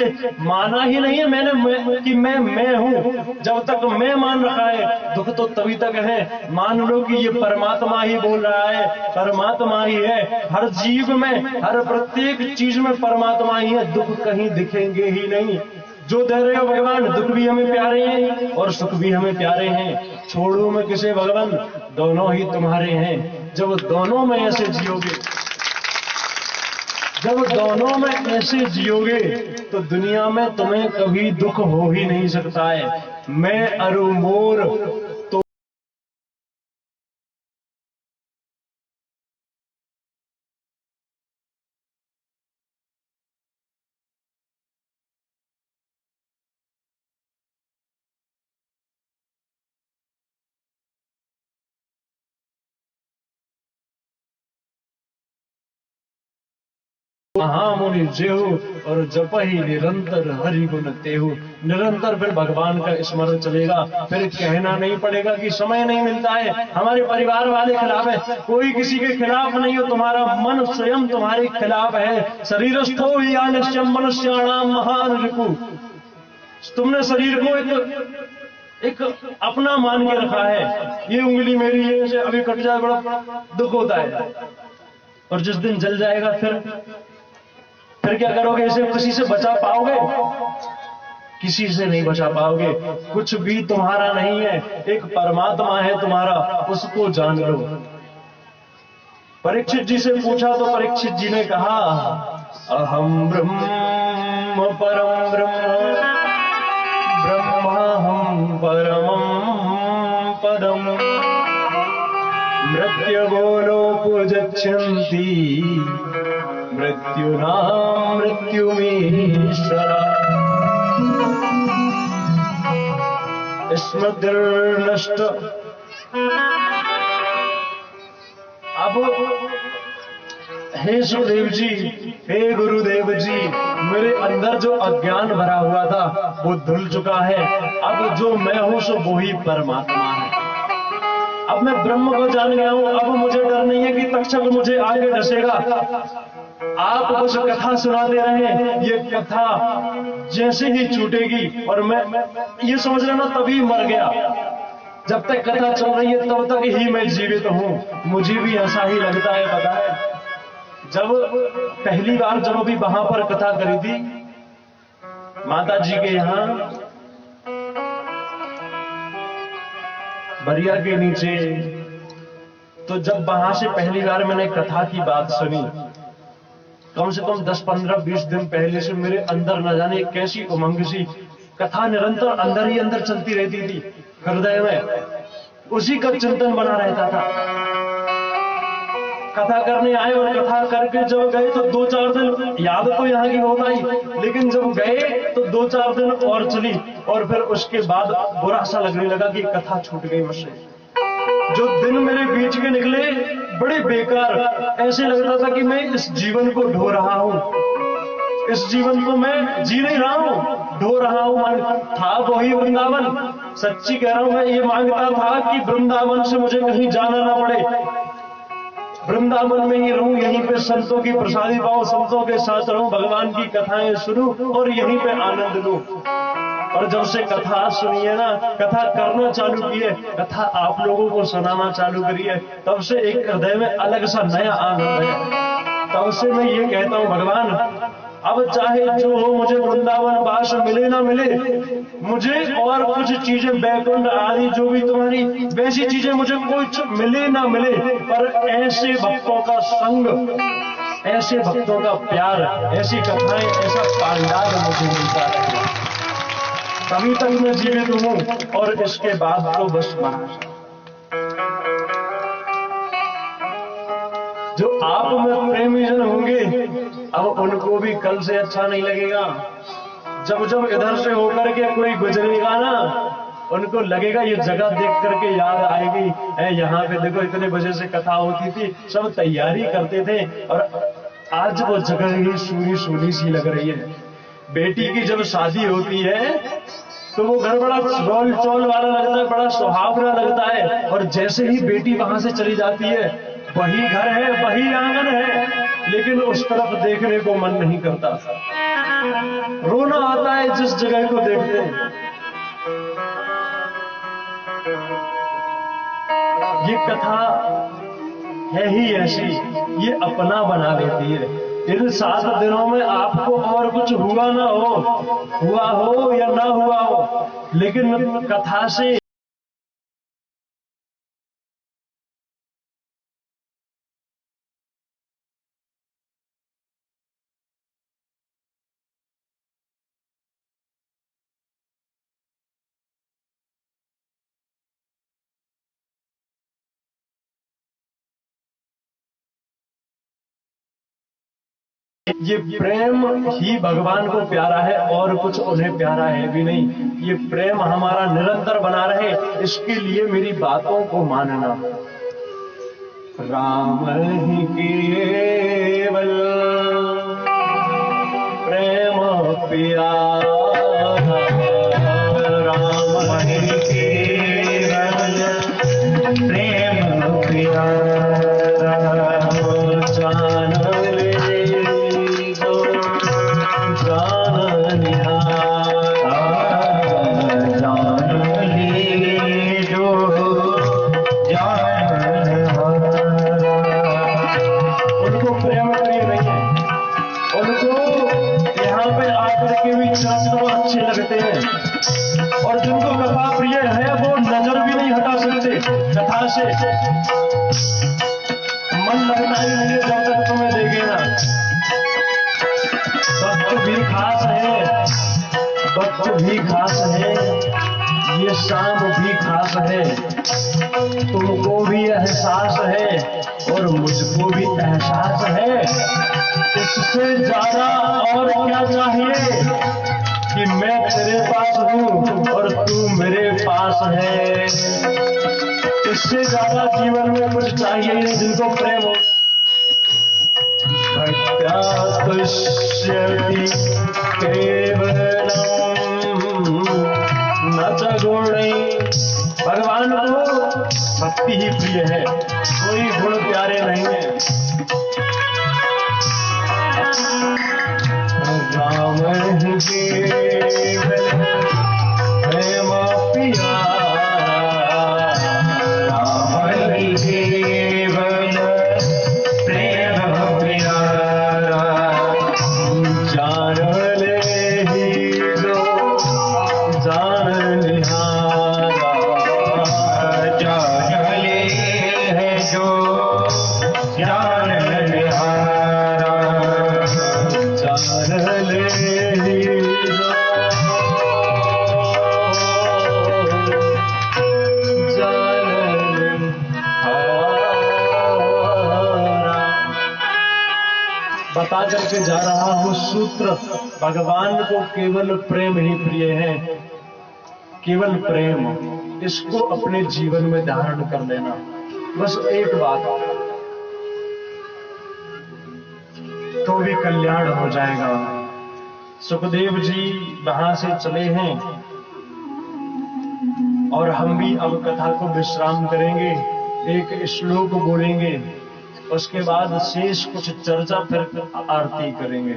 से माना ही नहीं है कि मैं हूं। जब तक मैं मान रखा है दुख तो तभी तक है। मान लो कि ये परमात्मा ही बोल रहा है, परमात्मा ही है। हर जीव में, हर प्रत्येक चीज में परमात्मा ही है, दुख कहीं दिखेंगे ही नहीं। जो दे रहे हो भगवान, दुख भी हमें प्यारे हैं और सुख भी हमें प्यारे हैं। छोड़ो मैं किसे भगवान, दोनों ही तुम्हारे हैं। जब दोनों में ऐसे जियोगे, जब दोनों में ऐसे जियोगे तो दुनिया में तुम्हें कभी दुख हो ही नहीं सकता है। मैं अरु मोर तो महामुनि जेहु और जप ही निरंतर हरि गुण तेहु। निरंतर फिर भगवान का स्मरण चलेगा। फिर कहना नहीं पड़ेगा कि समय नहीं मिलता है, हमारे परिवार वाले खिलाफ है। कोई किसी के खिलाफ नहीं हो, तुम्हारा मन स्वयं तुम्हारे खिलाफ है। शरीरस्थो ही आलस्यम मनुष्याणाम महान रिपु। तुमने शरीर को एक अपना मान के रखा है। ये उंगली मेरी है, से अभी कट जाए बड़ा दुख होता है, और जिस दिन जल जाएगा फिर क्या करोगे? इसे किसी से बचा पाओगे? किसी से नहीं बचा पाओगे। कुछ भी तुम्हारा नहीं है, एक परमात्मा है तुम्हारा, उसको जान लो। परीक्षित जी से पूछा तो परीक्षित जी ने कहा, अहम ब्रह्म परम ब्रह्म ब्रह्माहम परमं पदम मृत्युगोलोपजच्छन्ति मृत्युना मृत्युमीश्वरा स्मृतिर्नष्ट। अब हे सुखदेव जी, हे गुरुदेव जी, मेरे अंदर जो अज्ञान भरा हुआ था वो धुल चुका है। अब जो मैं हूं सो वो ही परमात्मा है। अब मैं ब्रह्म को जान गया हूं। अब मुझे डर नहीं है कि तक्षक मुझे आगे डसेगा। आप बस कथा सुनाते रहे, ये कथा जैसे ही छूटेगी और मैं ये समझ लेना तभी मर गया। जब तक कथा चल रही है तब तक ही मैं जीवित हूं। मुझे भी ऐसा ही लगता है। पता है, जब पहली बार जब अभी वहां पर कथा करी थी माता जी के यहां बरिया के नीचे, तो जब वहां से पहली बार मैंने कथा की बात सुनी, कम से कम 10, 15, 20 दिन पहले से मेरे अंदर न जाने कैसी उमंग सी, कथा निरंतर अंदर ही अंदर चलती रहती थी। हृदय में उसी का चिंतन बना रहता था। कथा करने आए और कथा करके जब गए तो 2-4 दिन याद तो यहाँ की बहुत आई, लेकिन जब गए तो 2-4 दिन और चली, और फिर उसके बाद बुरा सा लगने लगा कि कथा छूट गई मुझसे। जो दिन मेरे बीच के निकले बड़े बेकार, ऐसे लगता था कि मैं इस जीवन को ढो रहा हूं, इस जीवन को मैं जी नहीं रहा हूं, ढो रहा हूं। था वही वृंदावन। सच्ची कह रहा हूं, मैं ये मांगता था कि वृंदावन से मुझे कहीं जाना ना पड़े, वृंदावन में ही रहूं, यहीं पे संतों की प्रसादी पाऊं, संतों के साथ रहूं, भगवान की कथाएं सुनूं और यहीं पे आनंद लूं। और जब से कथा सुनी है ना, कथा करना चालू की है, कथा आप लोगों को सुनाना चालू करी है, तब से एक हृदय में अलग सा नया आनंद है। तब से मैं ये कहता हूं, भगवान अब चाहे जो हो, मुझे वृंदावन वास मिले ना मिले, मुझे और कुछ चीजें वैकुंठ आदि जो भी तुम्हारी वैसी चीजें मुझे कुछ मिले ना मिले, पर ऐसे भक्तों का संग, ऐसे भक्तों का प्यार, ऐसी कथाएं, ऐसा पांडाल मुझे मिलता है, तभी तक मैं जीवित हूं। और इसके बाद तो बस जो आप में प्रेमी जन होंगे, अब उनको भी कल से अच्छा नहीं लगेगा। जब जब इधर से होकर के कोई गुजरेगा ना, उनको लगेगा ये जगह देख करके याद आएगी, यहाँ पे देखो इतने बजे से कथा होती थी, सब तैयारी करते थे और आज वो जगह ही सूनी सूनी सी लग रही है। बेटी की जब शादी होती है तो वो घर बड़ा रोल चोल वाला लगता है, बड़ा सुहावना लगता है, और जैसे ही बेटी वहां से चली जाती है, वही घर है, वही आंगन है, लेकिन उस तरफ देखने को मन नहीं करता। रोना जगह को देखते हैं। ये कथा है ही ऐसी, ये अपना बना लेती है। इन 7 दिनों में आपको और कुछ हुआ ना हुआ हो या ना हुआ हो, लेकिन कथा से ये प्रेम ही भगवान को प्यारा है और कुछ उन्हें प्यारा है भी नहीं। ये प्रेम हमारा निरंतर बना रहे, इसके लिए मेरी बातों को मानना। राम ही केवल प्रेम प्यारा, राम ही केवल प्रेम प्यारा, जान अच्छे लगते हैं, और जिनको कथा प्रिय है वो नजर भी नहीं हटा सकते कथा से। मन लगता ही नहीं है जब तक तुम्हें देखे ना। भक्त भी खास है, भक्त भी खास है, ये शाम भी खास है। तुमको भी एहसास है और मुझको भी एहसास है। इससे ज्यादा और क्या चाहिए कि मैं तेरे पास हूँ और तू मेरे पास है। इससे ज्यादा जीवन में कुछ चाहिए नहीं। जिनको प्रेम हो, भक्त्यास्तुष्यति केवलम न च गुणैः। भगवान को भक्ति ही प्रिय है, कोई गुण प्यारे नहीं है। राम ही केवल प्रेम प्यारा, राम ही केवल प्रेम प्यारा, जान ले ही लो जान निहारा, जान ले है जो जान निहारा, जान ले बता करके जा रहा हूं सूत्र। भगवान को केवल प्रेम ही प्रिय है, केवल प्रेम। इसको अपने जीवन में धारण कर लेना। बस एक बात, तो भी कल्याण हो जाएगा। सुखदेव जी वहां से चले हैं और हम भी अब कथा को विश्राम करेंगे, एक श्लोक बोलेंगे, उसके बाद शेष कुछ चर्चा, फिर आरती करेंगे।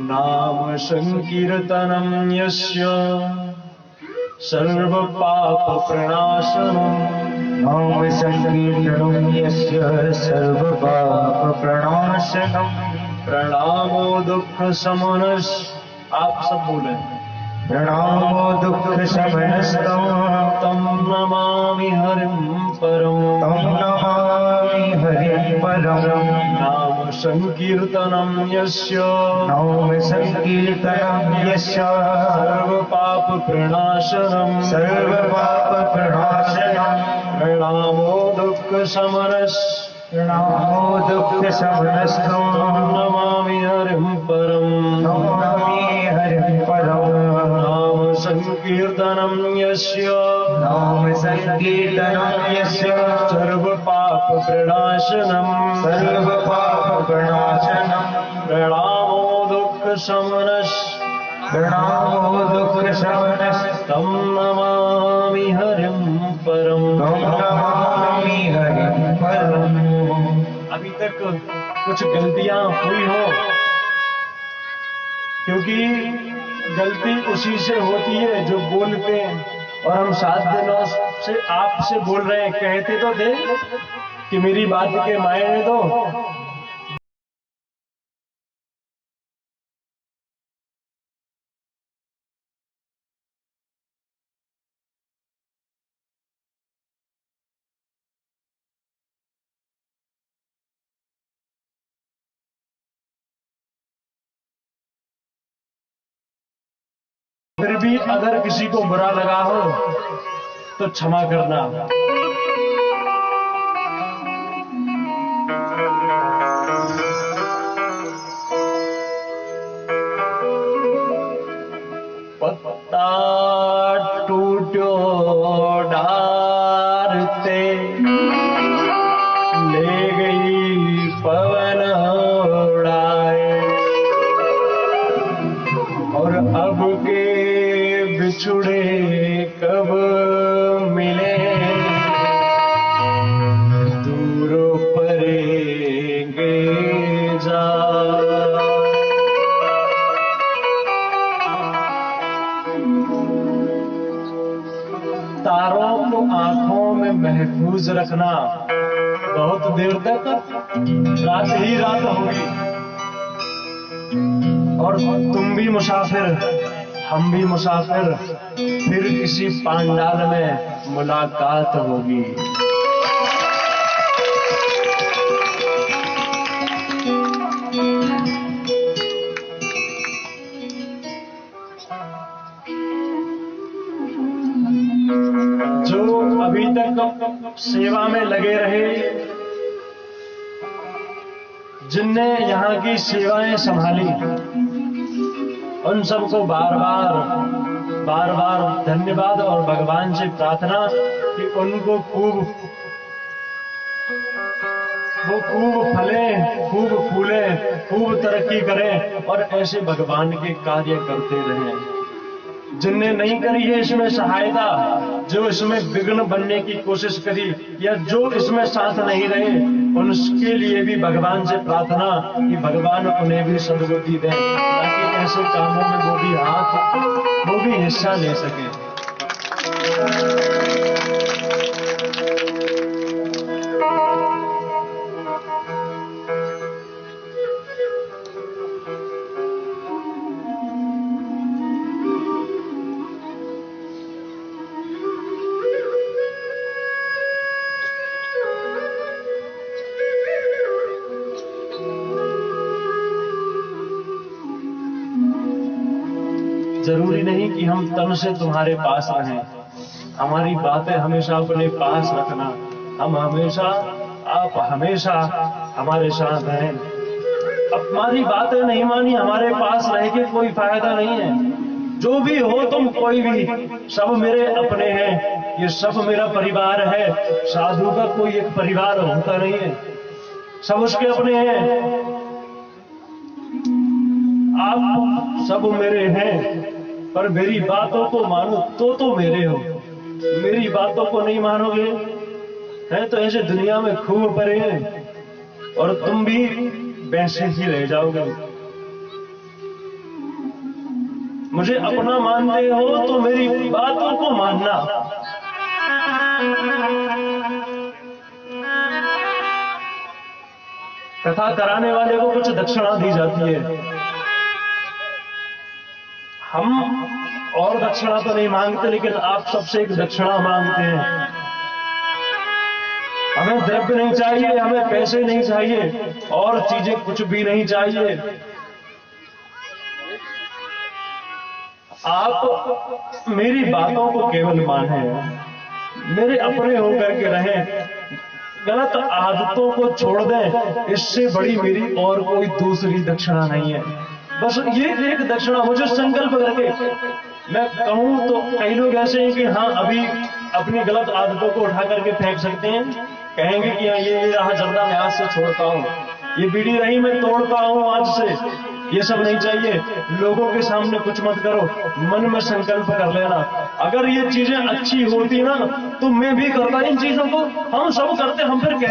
नाम संकीर्तनम यस्य सर्व पाप प्रणाशनम, नाम संकीर्तनम यस्य सर्व पाप प्रणाशनम, प्रणामो दुख शमनस्। आप सब बोले, प्रणामो दुख शमनस्तं तम नमामि हरिं परम, तं नमामि हरिं परम। नाम संकीर्तनम यस्य नाम संकीर्तनं यस्य सर्व पाप प्रणाशनम, सर्व पाप प्रणाशनम, प्रणामो दुख शमनस्, प्रणामो दुख शमनस्तं नमामि हरिं परम, नमामि हरिं परम। नाम संकीर्तनम यस्य नाम संकीर्तनं यस्य सर्व पाप प्रणाशनम, सर्व पाप प्रणाशनम, प्रणामो दुख शमनस्, प्रणामो दुख शमनस्तं नमामि हरिं परम। नमामि हरिं परम। अभी तक कुछ गलतियां हुई हो क्योंकि गलती उसी से होती है जो बोलते हैं। और हम 7 दिनों से आपसे बोल रहे हैं, कहते तो थे कि मेरी बात के मायने दो। फिर भी अगर किसी को बुरा लगा हो तो क्षमा करना। पत्ता टूटो डार ते, ले गई पवन उड़ाए, और अब के बिछुड़े कब मिले, दूर परेंगे जा। तारों को आंखों में महफूज रखना, बहुत देर तक रात ही रात होगी। और तुम भी मुसाफिर, हम भी मुसाफिर, फिर किसी पांडाल में मुलाकात होगी। जो अभी तक सेवा में लगे रहे, जिनने यहाँ की सेवाएं संभाली, उन सबको बार बार धन्यवाद और भगवान से प्रार्थना कि उनको खूब फले, खूब फूले, खूब तरक्की करें और ऐसे भगवान के कार्य करते रहें। जिनने नहीं करी है इसमें सहायता, जो इसमें विघ्न बनने की कोशिश करी या जो इसमें साथ नहीं रहे, उनके लिए भी भगवान से प्रार्थना कि भगवान उन्हें भी सद्बुद्धि दें, ताकि ऐसे कामों में वो भी हिस्सा ले सके। जरूरी नहीं कि हम तन से तुम्हारे पास रहें, हमारी बातें हमेशा अपने पास रखना। आप हमेशा हमारे साथ हैं। अब हमारी बातें नहीं मानी, हमारे पास रह के कोई फायदा नहीं है। जो भी हो तुम, कोई भी, सब मेरे अपने हैं, ये सब मेरा परिवार है। साधु का कोई एक परिवार होता नहीं है, सब उसके अपने हैं। आप सब मेरे हैं, पर मेरी बातों को मानो तो मेरे हो। मेरी बातों को नहीं मानोगे हैं तो ऐसे दुनिया में खूब पड़े हैं और तुम भी वैसे ही रह जाओगे। मुझे अपना मानते हो तो मेरी बातों को मानना। कथा कराने वाले को कुछ दक्षिणा दी जाती है। हम और दक्षिणा तो नहीं मांगते, लेकिन आप सबसे एक दक्षिणा मांगते हैं। हमें द्रव्य नहीं चाहिए, हमें पैसे नहीं चाहिए, और चीजें कुछ भी नहीं चाहिए। आप मेरी बातों को केवल माने, मेरे अपने होकर के रहें, गलत आदतों को छोड़ दें। इससे बड़ी मेरी और कोई दूसरी दक्षिणा नहीं है। बस ये एक दक्षिणा मुझे संकल्प करके मैं कहूं तो कई लोग ऐसे हैं कि हाँ अभी अपनी गलत आदतों को उठा करके फेंक सकते हैं, कहेंगे कि ये रहा जर्दा मैं आज से छोड़ता हूं, ये बीड़ी रही मैं तोड़ता हूं आज से, ये सब नहीं चाहिए। लोगों के सामने कुछ मत करो, मन में संकल्प कर लेना। अगर ये चीजें अच्छी होती ना तो मैं भी करता इन चीजों को, हम सब करते, हम फिर